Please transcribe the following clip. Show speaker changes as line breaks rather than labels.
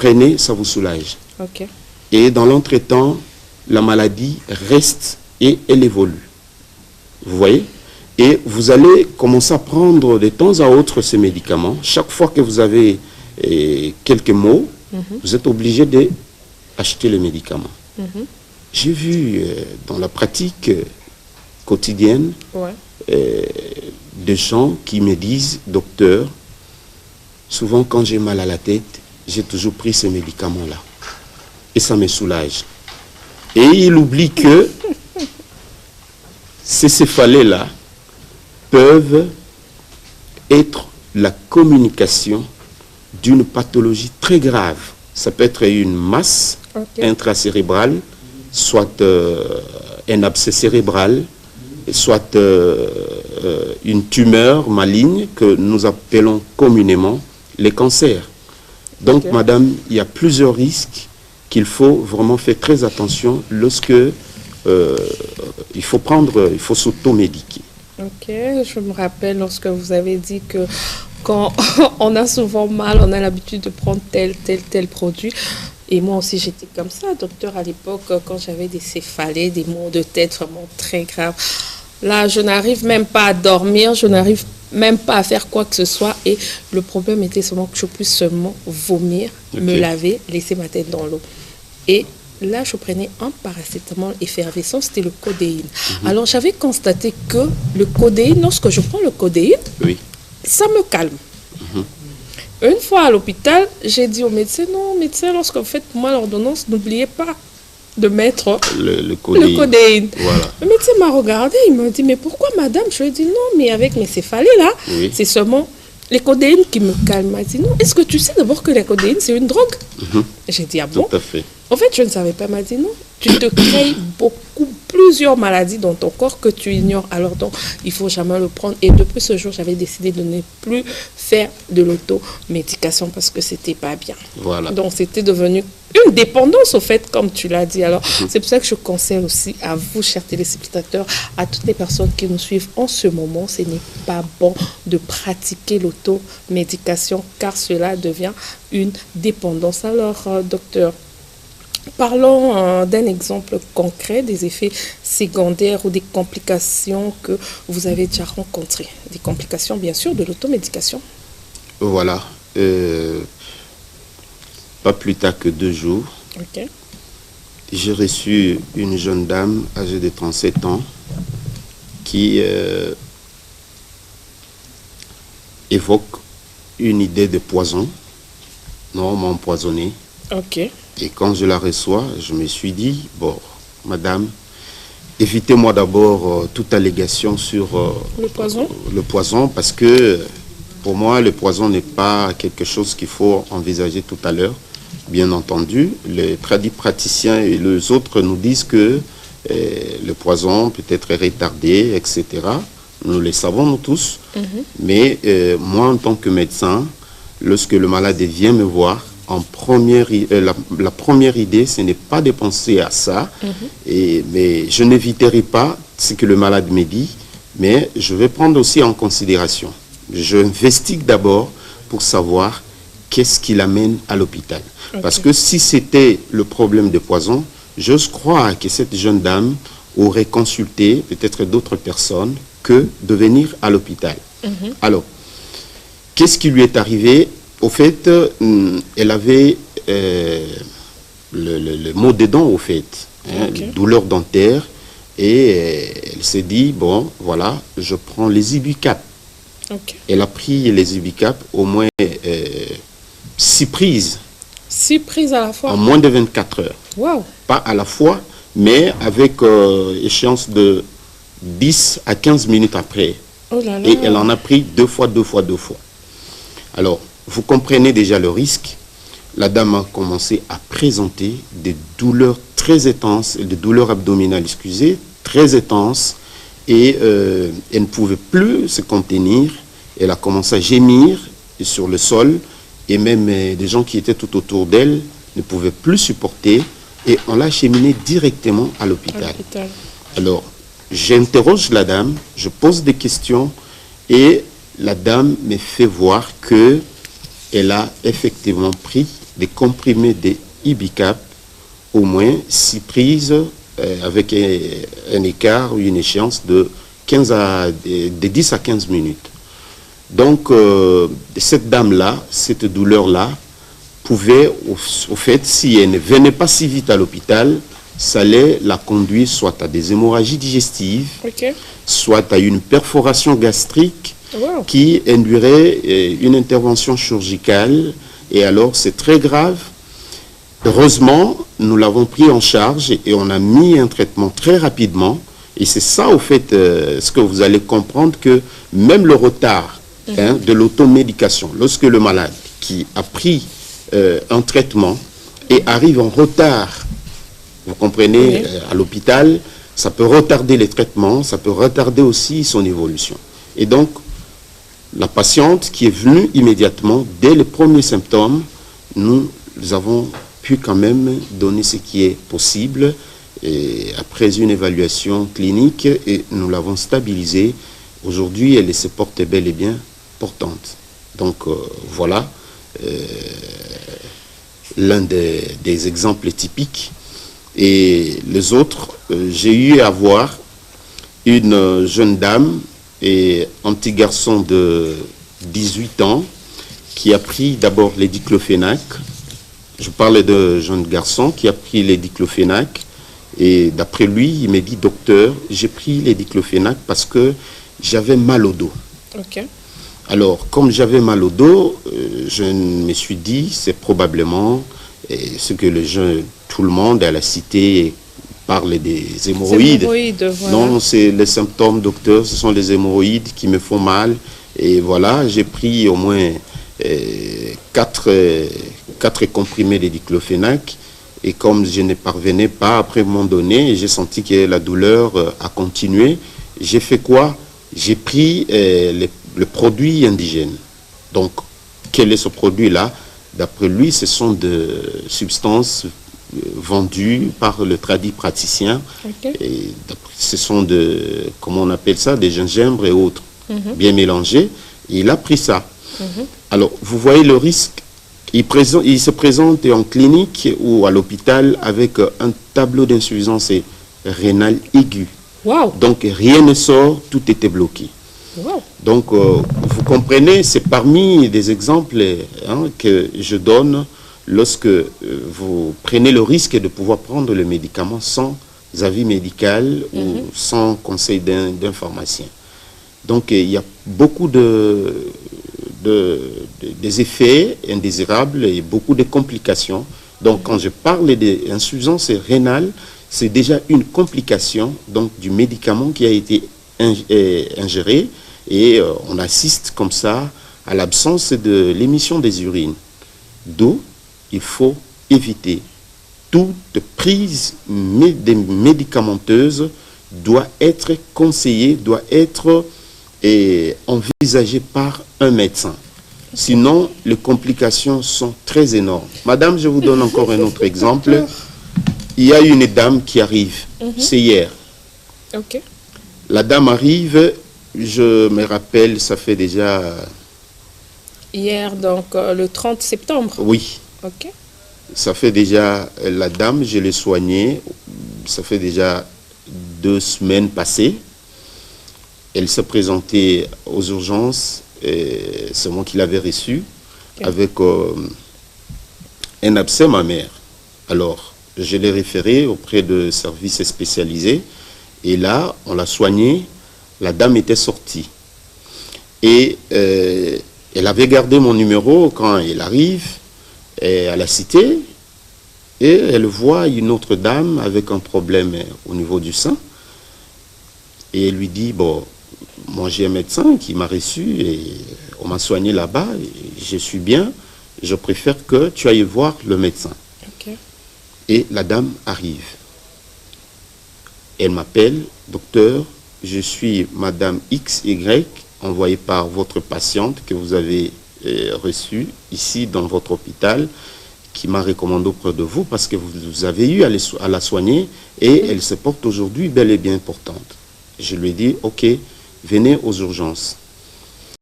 prenez, ça vous soulage.
Ok.
Et dans l'entretemps, la maladie reste et elle évolue. Vous voyez? Et vous allez commencer à prendre de temps à autre ces médicaments. Chaque fois que vous avez quelques maux, vous êtes obligé d'acheter les médicaments. J'ai vu dans la pratique quotidienne des gens qui me disent, docteur, souvent quand j'ai mal à la tête, j'ai toujours pris ces médicaments-là. Et ça me soulage. Et il oublie que ces céphalées-là peuvent être la communication d'une pathologie très grave. Ça peut être une masse intracérébrale, soit un abcès cérébral, soit une tumeur maligne que nous appelons communément les cancers. Donc, madame, il y a plusieurs risques qu'il faut vraiment faire très attention lorsque il faut s'automédiquer.
Ok, je me rappelle lorsque vous avez dit que quand on a souvent mal, on a l'habitude de prendre tel produit. Et moi aussi, j'étais comme ça, docteur, à l'époque, quand j'avais des céphalées, des maux de tête vraiment très graves. Là, je n'arrive même pas à dormir, je n'arrive même pas à faire quoi que ce soit. Et le problème était seulement que je puisse seulement vomir, me laver, laisser ma tête dans l'eau. Et là, je prenais un paracétamol effervescent, c'était le codéine. Alors, j'avais constaté que le codéine, lorsque je prends le codéine, ça me calme. Une fois à l'hôpital, j'ai dit au médecin, non, médecin, lorsque vous faites pour moi l'ordonnance, n'oubliez pas de mettre le codéine.
Voilà.
Le médecin m'a regardé, il m'a dit, mais pourquoi madame? Je lui ai dit, non, mais avec mes céphalées là, c'est seulement les codéines qui me calment. Il m'a dit, non, est-ce que tu sais d'abord que la codéine, c'est une drogue? J'ai dit, ah bon?
Tout à fait.
En fait, je ne savais pas. Il m'a dit, non, tu te crées plusieurs maladies dans ton corps que tu ignores. Alors donc, il ne faut jamais le prendre. Et depuis ce jour, j'avais décidé de ne plus faire de l'automédication parce que c'était pas bien.
Voilà.
Donc, c'était devenu une dépendance, au fait, comme tu l'as dit. Alors, c'est pour ça que je conseille aussi à vous, chers téléspectateurs, à toutes les personnes qui nous suivent en ce moment, ce n'est pas bon de pratiquer l'automédication car cela devient une dépendance. Alors, docteur, parlons d'un exemple concret des effets secondaires ou des complications que vous avez déjà rencontrées. Des complications, bien sûr, de l'automédication.
Voilà. Pas plus tard que 2 jours, j'ai reçu une jeune dame âgée de 37 ans qui évoque une idée de poison, normalement empoisonné. Et quand je la reçois, je me suis dit, bon, madame, évitez-moi d'abord toute allégation sur le poison, parce que pour moi, le poison n'est pas quelque chose qu'il faut envisager tout à l'heure. Bien entendu, les praticiens et les autres nous disent que le poison peut être retardé, etc. Nous le savons, nous tous. Mais moi, en tant que médecin, lorsque le malade vient me voir, la première idée, ce n'est pas de penser à ça. Mais je n'éviterai pas ce que le malade me dit, mais je vais prendre aussi en considération. Je investigue d'abord pour savoir qu'est-ce qui l'amène à l'hôpital. Parce que si c'était le problème de poison, j'ose croire que cette jeune dame aurait consulté peut-être d'autres personnes que de venir à l'hôpital. Alors, qu'est-ce qui lui est arrivé? Au fait, elle avait le mot des dents, au fait, douleur dentaire, et elle s'est dit, bon, voilà, je prends les Ibucap. Elle a pris les Ibucap au moins 6 prises.
6 prises à la fois?
En moins de 24 heures.
Wow.
Pas à la fois, mais avec échéance de 10 à 15 minutes après.
Oh là là.
Et elle en a pris 2 fois. Alors, vous comprenez déjà le risque. La dame a commencé à présenter des douleurs très intenses, des douleurs abdominales, excusez, très intenses, et elle ne pouvait plus se contenir. Elle a commencé à gémir sur le sol, et même des gens qui étaient tout autour d'elle ne pouvaient plus supporter, et on l'a acheminée directement à l'hôpital. Alors, j'interroge la dame, je pose des questions, et la dame me fait voir que elle a effectivement pris des comprimés de Ibicap, au moins 6 prises avec un écart ou une échéance de 10 à 15 minutes. Donc, cette dame-là, cette douleur-là, pouvait, au fait, si elle ne venait pas si vite à l'hôpital, ça allait la conduire soit à des hémorragies digestives, soit à une perforation gastrique qui induirait une intervention chirurgicale. Et alors, c'est très grave. Heureusement, nous l'avons pris en charge et on a mis un traitement très rapidement. Et c'est ça, au fait, ce que vous allez comprendre, que même le retard de l'automédication, lorsque le malade qui a pris un traitement et arrive en retard, vous comprenez, à l'hôpital, ça peut retarder les traitements, ça peut retarder aussi son évolution. Et donc, la patiente qui est venue immédiatement, dès les premiers symptômes, nous avons pu quand même donner ce qui est possible, et après une évaluation clinique, et nous l'avons stabilisée. Aujourd'hui, elle se porte bel et bien portante. Donc voilà l'un des exemples typiques. Et les autres, j'ai eu à voir une jeune dame et un petit garçon de 18 ans qui a pris d'abord les diclofénac. Je parlais de jeune garçon qui a pris les diclofénac. Et d'après lui, il m'a dit, docteur, j'ai pris les diclofénac parce que j'avais mal au dos. Alors, comme j'avais mal au dos, je me suis dit, c'est probablement ce que tout le monde à la cité parle des hémorroïdes.
Voilà.
Non, c'est les symptômes, docteur, ce sont les hémorroïdes qui me font mal. Et voilà, j'ai pris au moins 4 comprimés de diclofénac. Et comme je ne parvenais pas, après un moment donné, j'ai senti que la douleur a continué. J'ai fait quoi? J'ai pris le produit indigène. Donc, quel est ce produit-là? D'après lui, ce sont des substances vendues par le tradipraticien. Et ce sont comment on appelle ça, des gingembre et autres, bien mélangés. Et il a pris ça. Alors, vous voyez le risque. Il se présente en clinique ou à l'hôpital avec un tableau d'insuffisance rénale aiguë. Donc, rien ne sort, tout était bloqué. Donc, vous comprenez, c'est parmi des exemples que je donne lorsque vous prenez le risque de pouvoir prendre le médicament sans avis médical ou sans conseil d'un pharmacien. Donc, il y a beaucoup des effets indésirables et beaucoup de complications. Donc, quand je parle d'insuffisance rénale, c'est déjà une complication donc, du médicament qui a été ingéré et on assiste comme ça à l'absence de l'émission des urines. D'où il faut éviter toute prise médicamenteuse doit être conseillée, doit être envisagée par un médecin. Sinon, les complications sont très énormes. Madame, je vous donne encore un autre exemple. Il y a une dame qui arrive, c'est hier. La dame arrive, je me rappelle, ça fait déjà...
Hier, donc le 30 septembre.
Oui. Ça fait déjà, la dame, je l'ai soignée, ça fait déjà 2 semaines passées. Elle s'est présentée aux urgences, c'est moi qui l'avais reçue, avec un abcès mammaire. Alors, je l'ai référée auprès de services spécialisés, et là, on l'a soignée, la dame était sortie. Et elle avait gardé mon numéro quand elle arrive à la cité, et elle voit une autre dame avec un problème au niveau du sein, et elle lui dit, bon, moi j'ai un médecin qui m'a reçu et on m'a soigné là-bas, je suis bien, je préfère que tu ailles voir le médecin. Et la dame arrive. Elle m'appelle, docteur, je suis madame XY, envoyée par votre patiente que vous avez reçue ici dans votre hôpital, qui m'a recommandé auprès de vous parce que vous avez eu à la soigner et elle se porte aujourd'hui bel et bien importante. Je lui ai dit, ok, venez aux urgences.